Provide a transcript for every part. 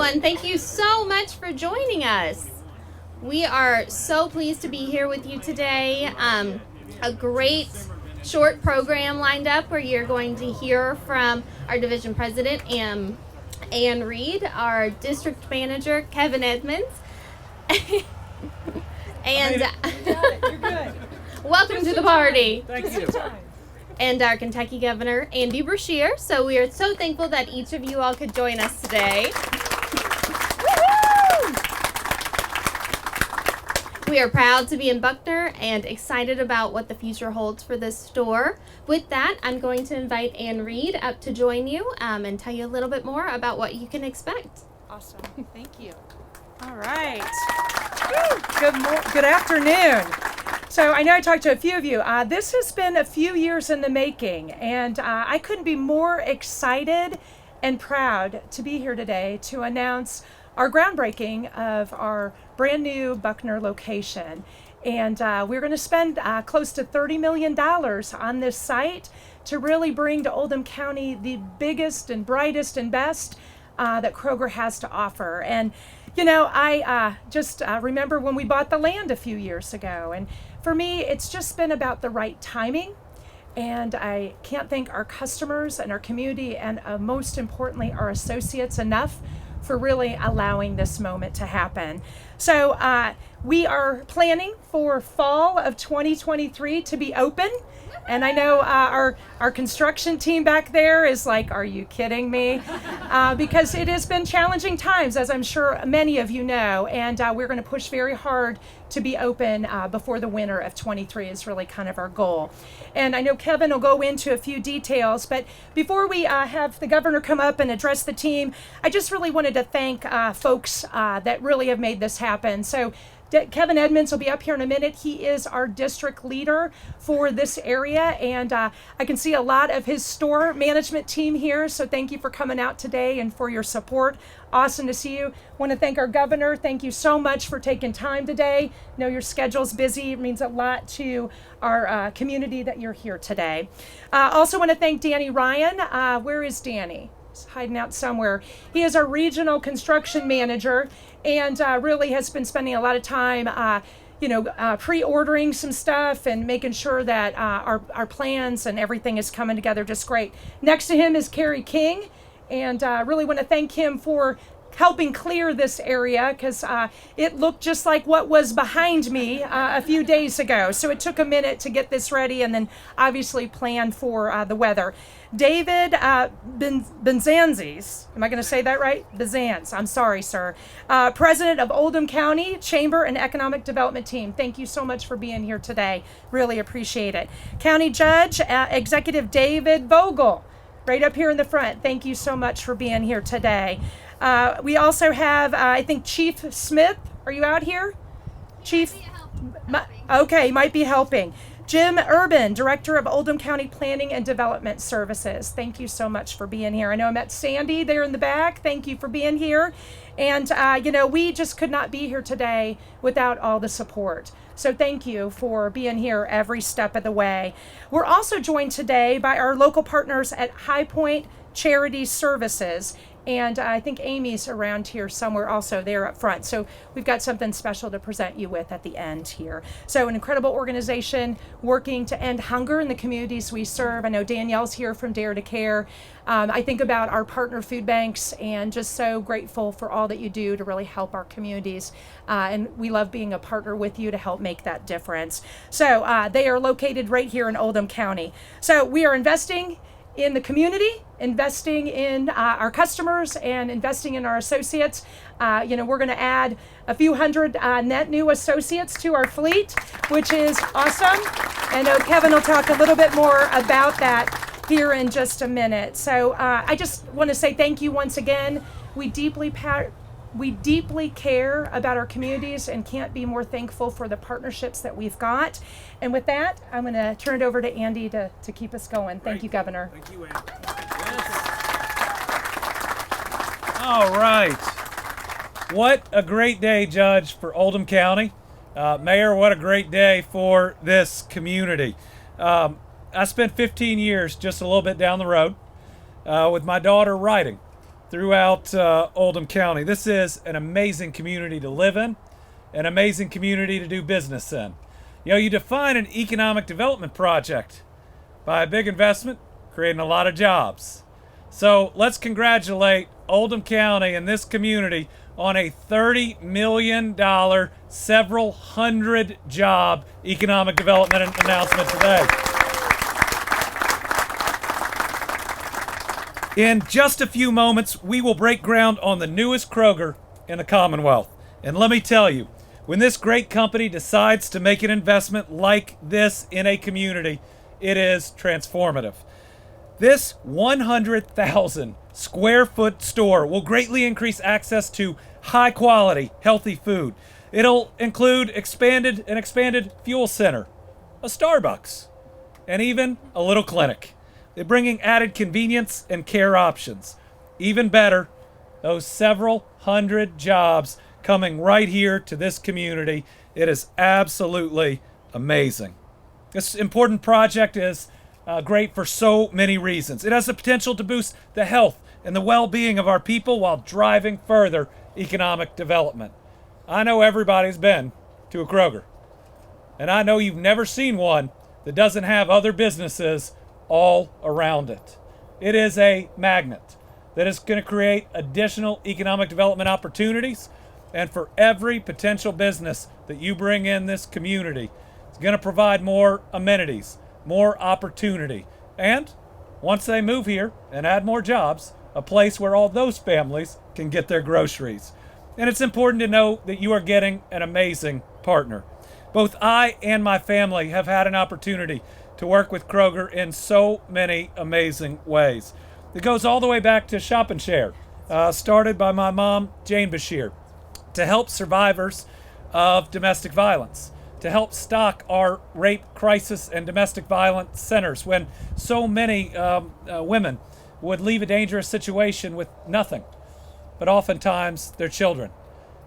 everyone. Thank you so much for joining us. We are so pleased to be here with you today. A great short program lined up where you're going to hear from our division president, Ann Reed, our district manager, Kevin Edmonds, and You're good. welcome to the party. Thank you. And our Kentucky Governor, Andy Brashear. So we are so thankful that each of you all could join us today. Woo-hoo! We are proud to be in Buckner and excited about what the future holds for this store. With that, I'm going to invite Ann Reed up to join you and tell you a little bit more about what you can expect. Awesome. Thank you. All right. Good afternoon. So I know I talked to a few of you. This has been a few years in the making, and I couldn't be more excited and proud to be here today to announce our groundbreaking of our brand new Buckner location. And we're going to spend close to $30 million on this site to really bring to Oldham County the biggest and brightest and best that Kroger has to offer. And you know, I just remember when we bought the land a few years ago, and for me, it's just been about the right timing, and I can't thank our customers and our community and most importantly, our associates enough for really allowing this moment to happen. So we are planning for fall of 2023 to be open. And I know our construction team back there is like, are you kidding me? Because it has been challenging times, as I'm sure many of you know, and we're going to push very hard to be open before the winter of 23 is really kind of our goal. And I know Kevin will go into a few details, but before we have the governor come up and address the team, I just really wanted to thank folks that really have made this happen. So Kevin Edmonds will be up here in a minute. He is our district leader for this area, and I can see a lot of his store management team here, so thank you for coming out today and for your support. Awesome to see you. Want to thank our governor. Thank you so much for taking time today. I know your schedule's busy. It means a lot to our community that you're here today. Also want to thank Danny Ryan. Where is Danny? He's hiding out somewhere. He is our regional construction manager, and really has been spending a lot of time pre-ordering some stuff and making sure that our plans and everything is coming together just great. Next to him is Carrie King, and really want to thank him for helping clear this area because it looked just like what was behind me a few days ago. So it took a minute to get this ready and then obviously plan for the weather. David Benzanzis, am I going to say that right? Benzanz, I'm sorry, sir. President of Oldham County Chamber and Economic Development Team. Thank you so much for being here today. Really appreciate it. County Judge, Executive David Vogel, right up here in the front. Thank you so much for being here today. We also have, I think, Chief Smith. Are you out here? Chief? Okay, might be helping. Jim Urban, Director of Oldham County Planning and Development Services. Thank you so much for being here. I know I met Sandy there in the back. Thank you for being here. And, we just could not be here today without all the support. So thank you for being here every step of the way. We're also joined today by our local partners at High Point Charity Services. And I think Amy's around here somewhere also there up front. So we've got something special to present you with at the end here. So an incredible organization working to end hunger in the communities we serve. I know Danielle's here from Dare to Care. I think about our partner food banks and just so grateful for all that you do to really help our communities. And we love being a partner with you to help make that difference. So they are located right here in Oldham County. So we are investing in the community, investing in our customers, and investing in our associates. We're going to add a few hundred net new associates to our fleet, which is awesome. I know Kevin will talk a little bit more about that here in just a minute. So I just want to say thank you once again. We deeply care about our communities and can't be more thankful for the partnerships that we've got. And with that, I'm going to turn it over to Andy to keep us going. Thank you, Governor. Thank you, Andy. Yes. All right. What a great day, Judge, for Oldham County. Mayor, what a great day for this community. I spent 15 years just a little bit down the road with my daughter writing. throughout Oldham County. This is an amazing community to live in, an amazing community to do business in. You know, you define an economic development project by a big investment, creating a lot of jobs. So let's congratulate Oldham County and this community on a $30 million, several hundred job economic development announcement today. In just a few moments, we will break ground on the newest Kroger in the Commonwealth. And let me tell you, when this great company decides to make an investment like this in a community, it is transformative. This 100,000 square foot store will greatly increase access to high quality, healthy food. It'll include an expanded fuel center, a Starbucks, and even a little clinic. They're bringing added convenience and care options. Even better, those several hundred jobs coming right here to this community. It is absolutely amazing. This important project is great for so many reasons. It has the potential to boost the health and the well-being of our people while driving further economic development. I know everybody's been to a Kroger, and I know you've never seen one that doesn't have other businesses all around it. It is a magnet that is going to create additional economic development opportunities, and for every potential business that you bring in this community, it's going to provide more amenities, more opportunity, and once they move here and add more jobs, a place where all those families can get their groceries. And it's important to know that you are getting an amazing partner. Both I and my family have had an opportunity to work with Kroger in so many amazing ways. It goes all the way back to Shop and Share, started by my mom, Jane Bashir, to help survivors of domestic violence, to help stock our rape crisis and domestic violence centers when so many women would leave a dangerous situation with nothing, but oftentimes their children.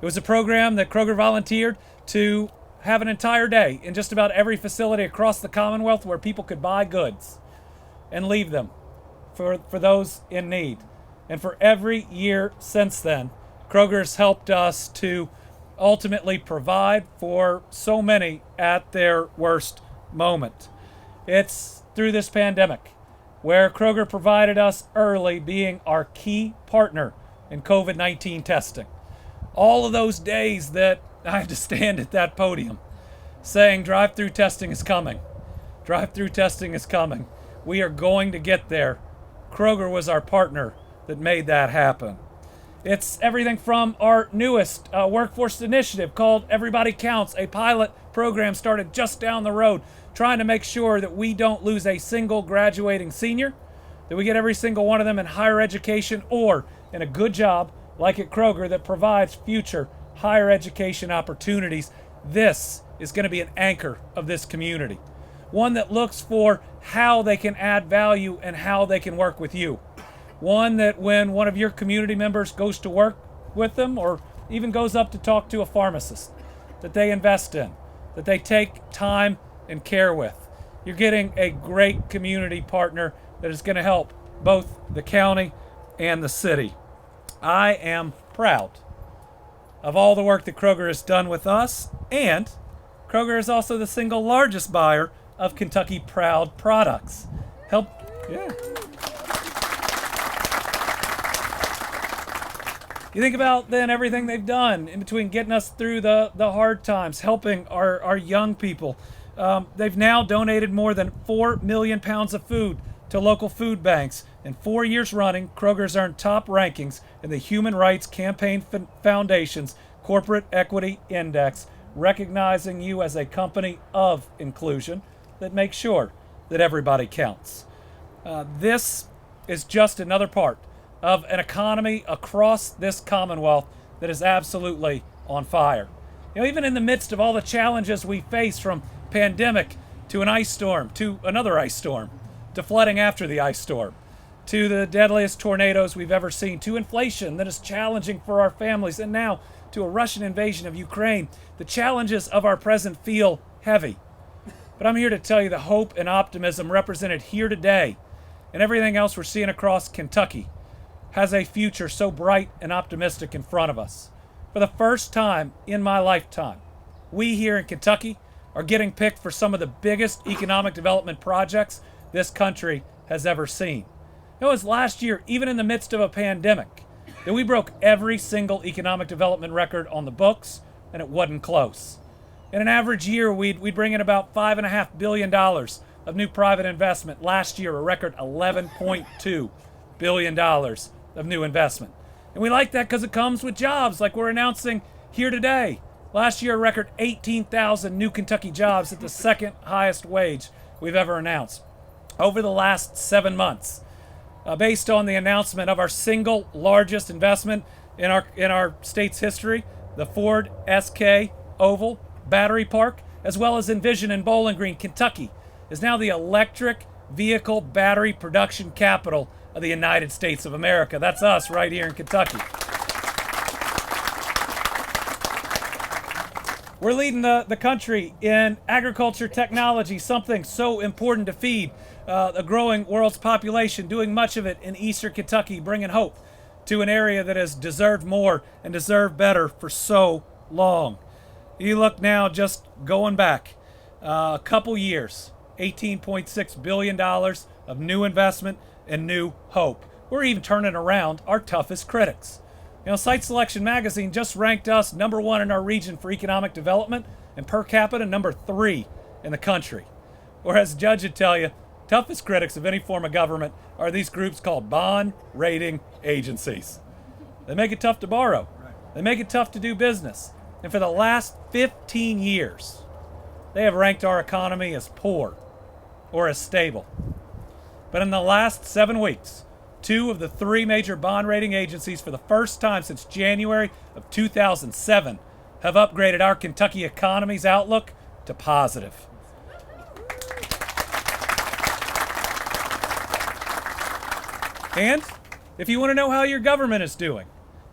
It was a program that Kroger volunteered to have an entire day in just about every facility across the Commonwealth where people could buy goods and leave them for those in need. And for every year since then, Kroger's helped us to ultimately provide for so many at their worst moment. It's through this pandemic where Kroger provided us early, being our key partner in COVID-19 testing. All of those days that I had to stand at that podium saying drive-through testing is coming. Drive-through testing is coming. We are going to get there. Kroger was our partner that made that happen. It's everything from our newest workforce initiative called Everybody Counts, a pilot program started just down the road, trying to make sure that we don't lose a single graduating senior, that we get every single one of them in higher education or in a good job like at Kroger that provides future higher education opportunities. This is going to be an anchor of this community, one that looks for how they can add value and how they can work with you. One that when one of your community members goes to work with them or even goes up to talk to a pharmacist, that they invest in, that they take time and care with. You're getting a great community partner that is going to help both the county and the city. I am proud of all the work that Kroger has done with us, and Kroger is also the single largest buyer of Kentucky Proud products. You think about then everything they've done in between getting us through the hard times, helping our young people. They've now donated more than 4 million pounds of food to local food banks. In 4 years running, Kroger's earned top rankings in the Human Rights Campaign Foundation's Corporate Equity Index, recognizing you as a company of inclusion that makes sure that everybody counts. This is just another part of an economy across this Commonwealth that is absolutely on fire. You know, even in the midst of all the challenges we face, from pandemic to an ice storm, to another ice storm, to flooding after the ice storm, to the deadliest tornadoes we've ever seen, to inflation that is challenging for our families, and now to a Russian invasion of Ukraine, the challenges of our present feel heavy. But I'm here to tell you the hope and optimism represented here today and everything else we're seeing across Kentucky has a future so bright and optimistic in front of us. For the first time in my lifetime, we here in Kentucky are getting picked for some of the biggest economic development projects this country has ever seen. It was last year, even in the midst of a pandemic, that we broke every single economic development record on the books, and it wasn't close. In an average year, we'd bring in about $5.5 billion of new private investment. Last year, a record $11.2 billion of new investment. And we like that because it comes with jobs like we're announcing here today. Last year, a record 18,000 new Kentucky jobs at the second highest wage we've ever announced. Over the last 7 months, based on the announcement of our single largest investment in our state's history, the Ford SK Oval Battery Park, as well as Envision in Bowling Green, Kentucky, is now the electric vehicle battery production capital of the United States of America. That's us right here in Kentucky. We're leading the country in agriculture technology, something so important to feed a growing world's population, doing much of it in eastern Kentucky, bringing hope to an area that has deserved more and deserved better for so long. You look now, just going back a couple years, $18.6 billion of new investment and new hope. We're even turning around our toughest critics. Site Selection Magazine just ranked us #1 in our region for economic development and per capita #3 in the country. Or as Judge would tell you, toughest critics of any form of government are these groups called bond rating agencies. They make it tough to borrow. They make it tough to do business. And for the last 15 years, they have ranked our economy as poor or as stable. But in the last 7 weeks, 2 of the 3 major bond rating agencies, for the first time since January of 2007, have upgraded our Kentucky economy's outlook to positive. And if you want to know how your government is doing,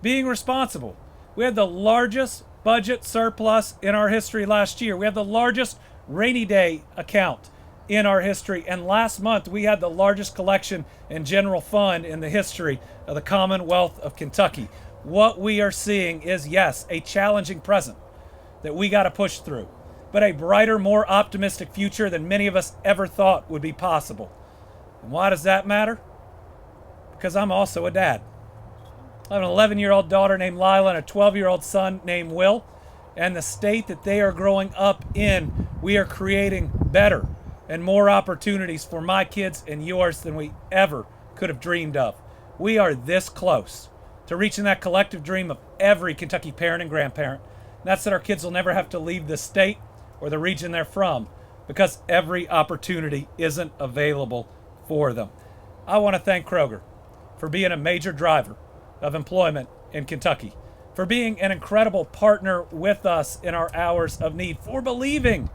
being responsible, we had the largest budget surplus in our history last year. We had the largest rainy day account in our history. And last month, we had the largest collection in general fund in the history of the Commonwealth of Kentucky. What we are seeing is, yes, a challenging present that we got to push through, but a brighter, more optimistic future than many of us ever thought would be possible. And why does that matter? Because I'm also a dad. I have an 11-year-old daughter named Lila and a 12-year-old son named Will. And the state that they are growing up in, we are creating better and more opportunities for my kids and yours than we ever could have dreamed of. We are this close to reaching that collective dream of every Kentucky parent and grandparent. And that's that our kids will never have to leave the state or the region they're from, because every opportunity isn't available for them. I want to thank Kroger for being a major driver of employment in Kentucky, for being an incredible partner with us in our hours of need, for believing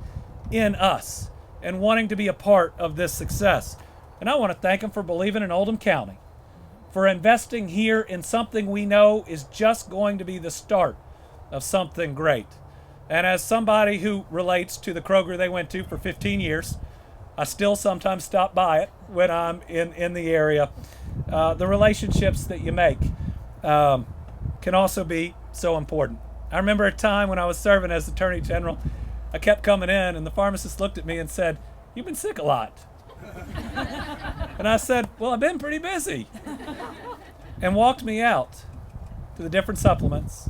in us and wanting to be a part of this success. And I want to thank them for believing in Oldham County, for investing here in something we know is just going to be the start of something great. And as somebody who relates to the Kroger they went to for 15 years, I still sometimes stop by it when I'm in the area. The relationships that you make can also be so important. I remember a time when I was serving as Attorney General, I kept coming in and the pharmacist looked at me and said, "You've been sick a lot." And I said, "Well, I've been pretty busy." And walked me out to the different supplements,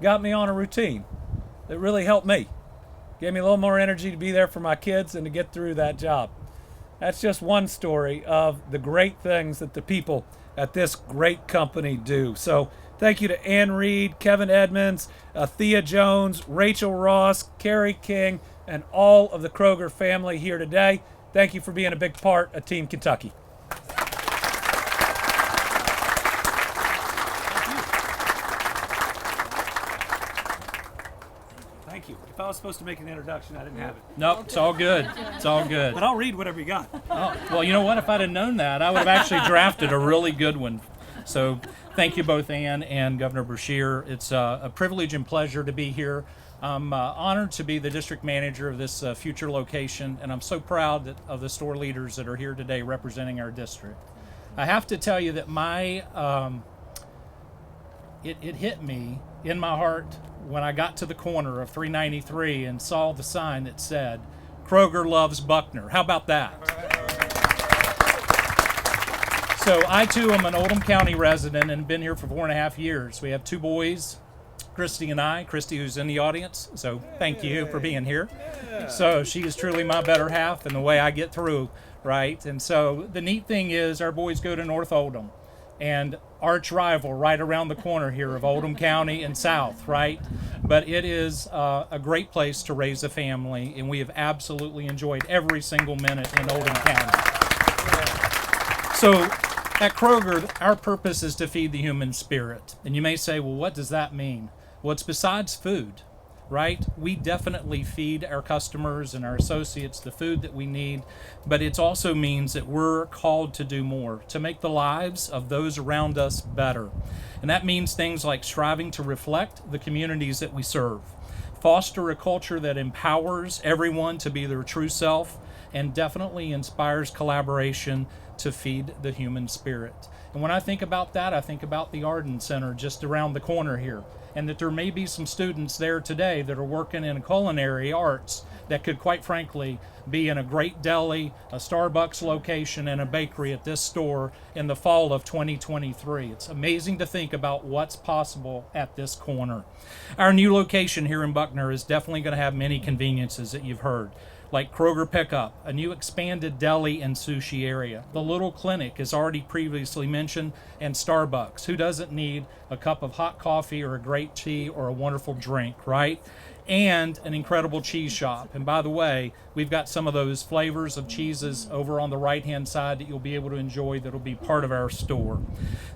got me on a routine that really helped me, gave me a little more energy to be there for my kids and to get through that job. That's just one story of the great things that the people at this great company do. So thank you to Ann Reed, Kevin Edmonds, Thea Jones, Rachel Ross, Carrie King, and all of the Kroger family here today. Thank you for being a big part of Team Kentucky. Thank you. If I was supposed to make an introduction, I didn't have it. Nope, it's all good. It's all good. But I'll read whatever you got. Oh, well, you know what? If I'd have known that, I would have actually drafted a really good one. So thank you both, Ann and Governor Beshear. It's a privilege and pleasure to be here. I'm honored to be the district manager of this future location, and I'm so proud of the store leaders that are here today representing our district. I have to tell you that it hit me in my heart when I got to the corner of 393 and saw the sign that said, Kroger loves Buckner. How about that? So I too am an Oldham County resident and been here for 4.5 years. We have 2 boys, Christy and I. Christy, who's in the audience, so thank you for being here. So she is truly my better half and the way I get through, right? And so the neat thing is our boys go to North Oldham, and arch rival right around the corner here of Oldham County and South, right? But it is a great place to raise a family, and we have absolutely enjoyed every single minute in Oldham County. So at Kroger, our purpose is to feed the human spirit. And you may say, well, what does that mean? Well, it's besides food, right? We definitely feed our customers and our associates the food that we need, but it also means that we're called to do more, to make the lives of those around us better. And that means things like striving to reflect the communities that we serve, foster a culture that empowers everyone to be their true self, and definitely inspires collaboration to feed the human spirit. And when I think about that, I think about the Arden Center just around the corner here, and that there may be some students there today that are working in culinary arts that could, quite frankly, be in a great deli, a Starbucks location, and a bakery at this store in the fall of 2023. It's amazing to think about what's possible at this corner. Our new location here in Buckner is definitely going to have many conveniences that you've heard, like Kroger Pickup, a new expanded deli and sushi area. The little clinic is already previously mentioned, and Starbucks. Who doesn't need a cup of hot coffee or a great tea or a wonderful drink, right? And an incredible cheese shop. And by the way, we've got some of those flavors of cheeses over on the right-hand side that you'll be able to enjoy that'll be part of our store.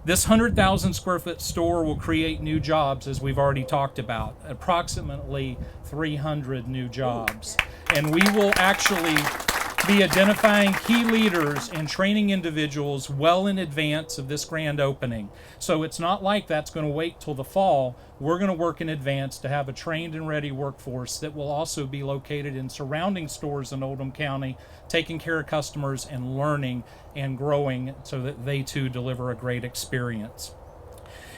This 100,000 square foot store will create new jobs, as we've already talked about, approximately 300 new jobs. And we will actually be identifying key leaders and training individuals well in advance of this grand opening. So it's not like that's going to wait till the fall. We're going to work in advance to have a trained and ready workforce that will also be located in surrounding stores in Oldham County, taking care of customers and learning and growing so that they too deliver a great experience.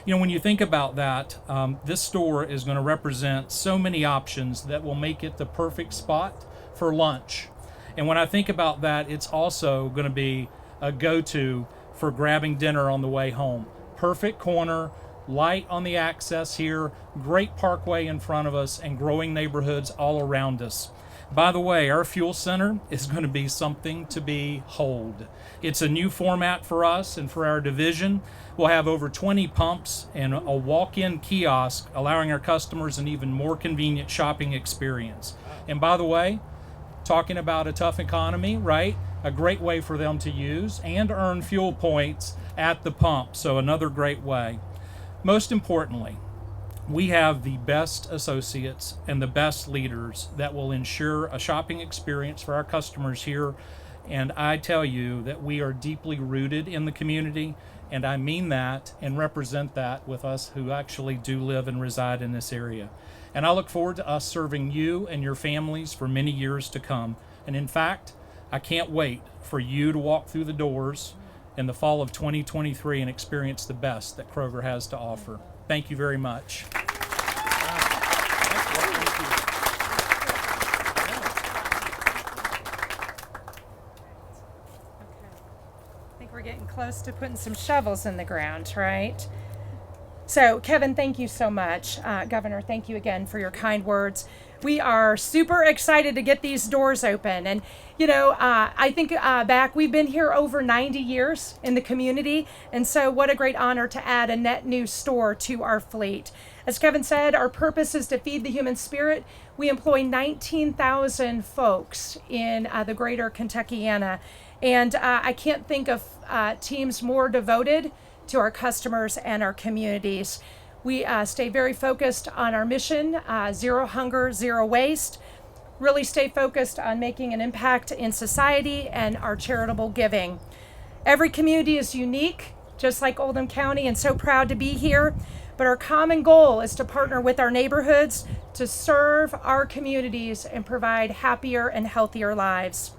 You know, when you think about that, this store is going to represent so many options that will make it the perfect spot for lunch. And when I think about that, it's also going to be a go-to for grabbing dinner on the way home. Perfect corner, light on the access here, great parkway in front of us, and growing neighborhoods all around us. By the way, our fuel center is going to be something to behold. It's a new format for us and for our division. We'll have over 20 pumps and a walk-in kiosk, allowing our customers an even more convenient shopping experience. And by the way, talking about a tough economy, right? A great way for them to use and earn fuel points at the pump. So another great way. Most importantly, we have the best associates and the best leaders that will ensure a shopping experience for our customers here. And I tell you that we are deeply rooted in the community, and I mean that and represent that with us who actually do live and reside in this area. And I look forward to us serving you and your families for many years to come. And in fact, I can't wait for you to walk through the doors in the fall of 2023 and experience the best that Kroger has to offer. Thank you very much. I think we're getting close to putting some shovels in the ground, right? So, Kevin, thank you so much. Governor, thank you again for your kind words. We are super excited to get these doors open. And, you know, I think back, we've been here over 90 years in the community. And so what a great honor to add a net new store to our fleet. As Kevin said, our purpose is to feed the human spirit. We employ 19,000 folks in the greater Kentuckiana. And I can't think of teams more devoted to our customers and our communities. We stay very focused on our mission, zero hunger, zero waste, really stay focused on making an impact in society and our charitable giving. Every community is unique, just like Oldham County, and so proud to be here. But our common goal is to partner with our neighborhoods to serve our communities and provide happier and healthier lives.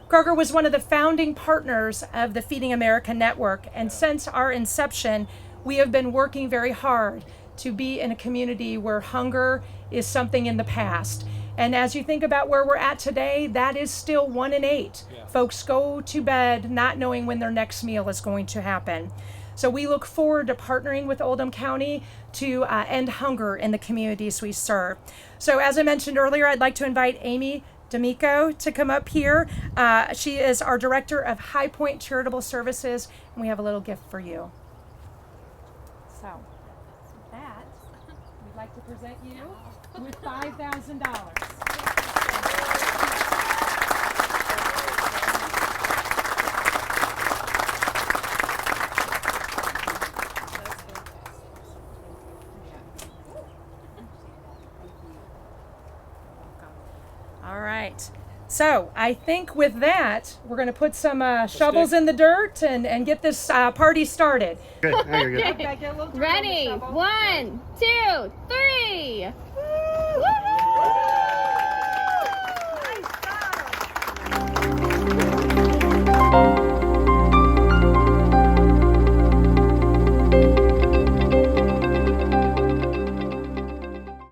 Kroger was one of the founding partners of the Feeding America Network, and since our inception, we have been working very hard to be in a community where hunger is something in the past. And as you think about where we're at today, that is still 1 in 8. Folks go to bed not knowing when their next meal is going to happen. So we look forward to partnering with Oldham County to end hunger in the communities we serve. So as I mentioned earlier, I'd like to invite Amy D'Amico to come up here. She is our Director of High Point Charitable Services, and we have a little gift for you. So that, we'd like to present you with $5,000. All right. So I think with that, we're going to put some shovels in the dirt and get this party started. Good. Now you're good. Gotta get a little dirt on the Ready? shovel. 1, 2, 3. Woo!